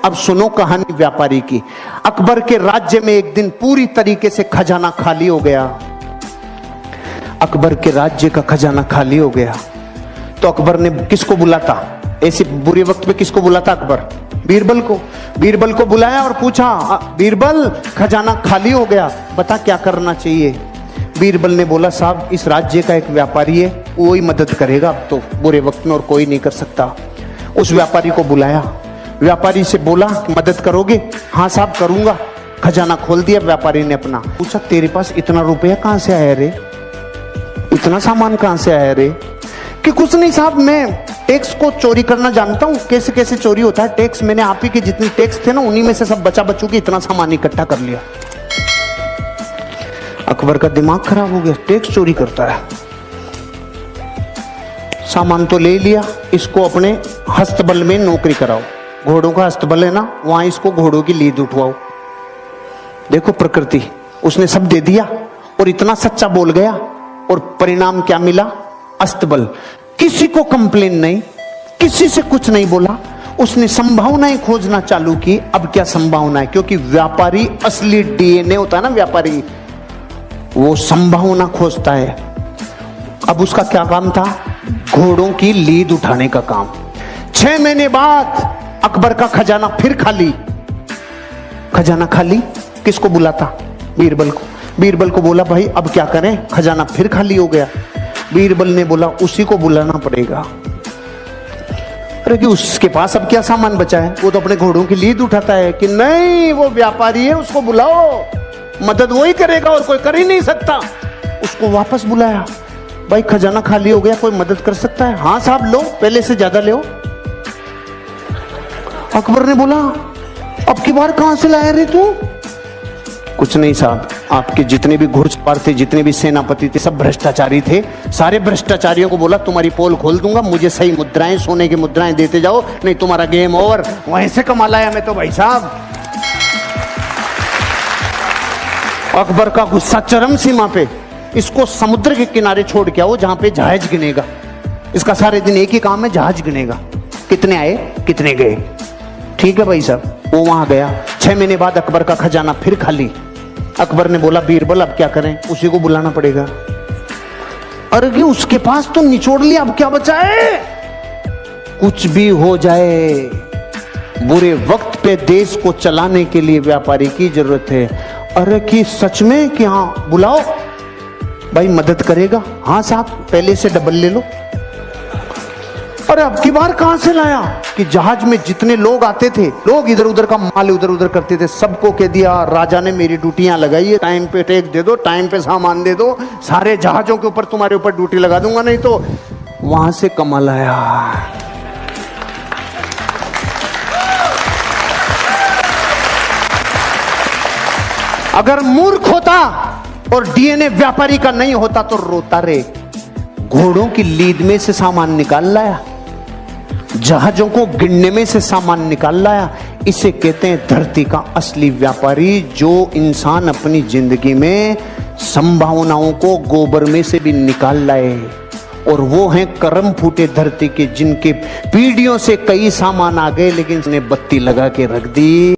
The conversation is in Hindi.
अब सुनो कहानी व्यापारी की। अकबर के राज्य में एक दिन पूरी तरीके से खजाना खाली हो गया। अकबर के राज्य का खजाना खाली हो गया तो अकबर ने किसको बुलाता, ऐसे बुरे वक्त में किसको बुलाता अकबर? बीरबल को। बीरबल को बुलाया और पूछा, बीरबल खजाना खाली हो गया, बता क्या करना चाहिए? बीरबल ने बोला, साहब इस राज्य का एक व्यापारी है, वो ही मदद करेगा अब तो बुरे वक्त में, और कोई नहीं कर सकता। उस व्यापारी को बुलाया, व्यापारी से बोला मदद करोगे? हाँ साहब करूंगा। खजाना खोल दिया व्यापारी ने अपना। पूछा, तेरे पास इतना रुपया कहां से आया रे, इतना सामान कहां से आया रे? कि कुछ नहीं साहब, मैं टैक्स को चोरी करना जानता हूं, कैसे कैसे चोरी होता है टैक्स, मैंने आप ही के जितने टैक्स थे ना उन्हीं में से सब बचा बचू के इतना सामान इकट्ठा कर लिया। अकबर का दिमाग खराब हो गया, टैक्स चोरी करता है। सामान तो ले लिया, इसको अपने हस्तबल में नौकरी कराओ, घोड़ों का हस्तबल है ना, वहां इसको घोड़ों की लीद उठवाओ। देखो प्रकृति, उसने सब दे दिया और इतना सच्चा बोल गया, और परिणाम क्या मिला? अस्तबल। किसी को कंप्लेन नहीं, किसी से कुछ नहीं बोला, उसने संभावनाएं खोजना चालू की। अब क्या संभावना है? क्योंकि व्यापारी असली डीएनए होता है ना, व्यापारी वो संभावना खोजता है। अब उसका क्या काम था? घोड़ों की लीद उठाने का काम। 6 महीने बाद अकबर का खजाना फिर खाली। खजाना खाली, किसको बुलाता? बीरबल को। बीरबल को बोला, भाई अब क्या करें, खजाना फिर खाली हो गया। बीरबल ने बोला, उसी को बुलाना पड़ेगा। अरे कि उसके पास अब क्या सामान बचा है, वो तो अपने घोड़ों की लीद उठाता है। कि नहीं, वो व्यापारी है, उसको बुलाओ, मदद वो ही करेगा और कोई कर ही नहीं सकता। उसको वापस बुलाया, भाई खजाना खाली हो गया, कोई मदद कर सकता है? हाँ साहब लो, पहले से ज्यादा लो। अकबर ने बोला, अब की बार कहां से लाया रे तू? कुछ नहीं साहब, आपके जितने भी घुड़सवार थे, जितने भी सेनापति थे, सब भ्रष्टाचारी थे। सारे भ्रष्टाचारियों को बोला तुम्हारी पोल खोल दूंगा, मुझे सही मुद्राएं, सोने की मुद्राएं देते जाओ, नहीं तुम्हारा गेम ओवर। वहीं से कमा लाया मैं तो भाई साहब। अकबर का गुस्सा चरम सीमा पे। इसको समुद्र के किनारे छोड़ के आओ जहां पे जहाज गिनेगा। इसका सारे दिन एक ही काम है, जहाज गिनेगा, कितने आए कितने गए। ठीक है भाई साहब, वो वहां गया। 6 महीने बाद अकबर का खजाना फिर खाली। अकबर ने बोला, बीरबल अब क्या करें? उसी को बुलाना पड़ेगा। अरे कि उसके पास तो निचोड़ लिया, अब क्या बचा है? कुछ भी हो जाए, बुरे वक्त पे देश को चलाने के लिए व्यापारी की जरूरत है। अरे कि सच में? कि हाँ बुलाओ, भाई मदद करेगा? हाँ साहब, पहले से डबल ले लो। अरे अब की बार कहां से लाया? कि जहाज में जितने लोग आते थे, लोग इधर उधर का माल इधर उधर करते थे, सबको कह दिया राजा ने मेरी ड्यूटियां लगाई है, टाइम पे टैक्स दे दो, टाइम पे सामान दे दो, सारे जहाजों के ऊपर तुम्हारे ऊपर ड्यूटी लगा दूंगा, नहीं तो वहां से कमाल आया। अगर मूर्ख होता और डीएनए व्यापारी का नहीं होता तो रोता रे। घोड़ों की लीद में से सामान निकाल लाया, जहाजों को गिनने में से सामान निकाल लाया। इसे कहते हैं धरती का असली व्यापारी, जो इंसान अपनी जिंदगी में संभावनाओं को गोबर में से भी निकाल लाए। और वो हैं करम फूटे धरती के, जिनके पीढ़ियों से कई सामान आ गए लेकिन उसने बत्ती लगा के रख दी।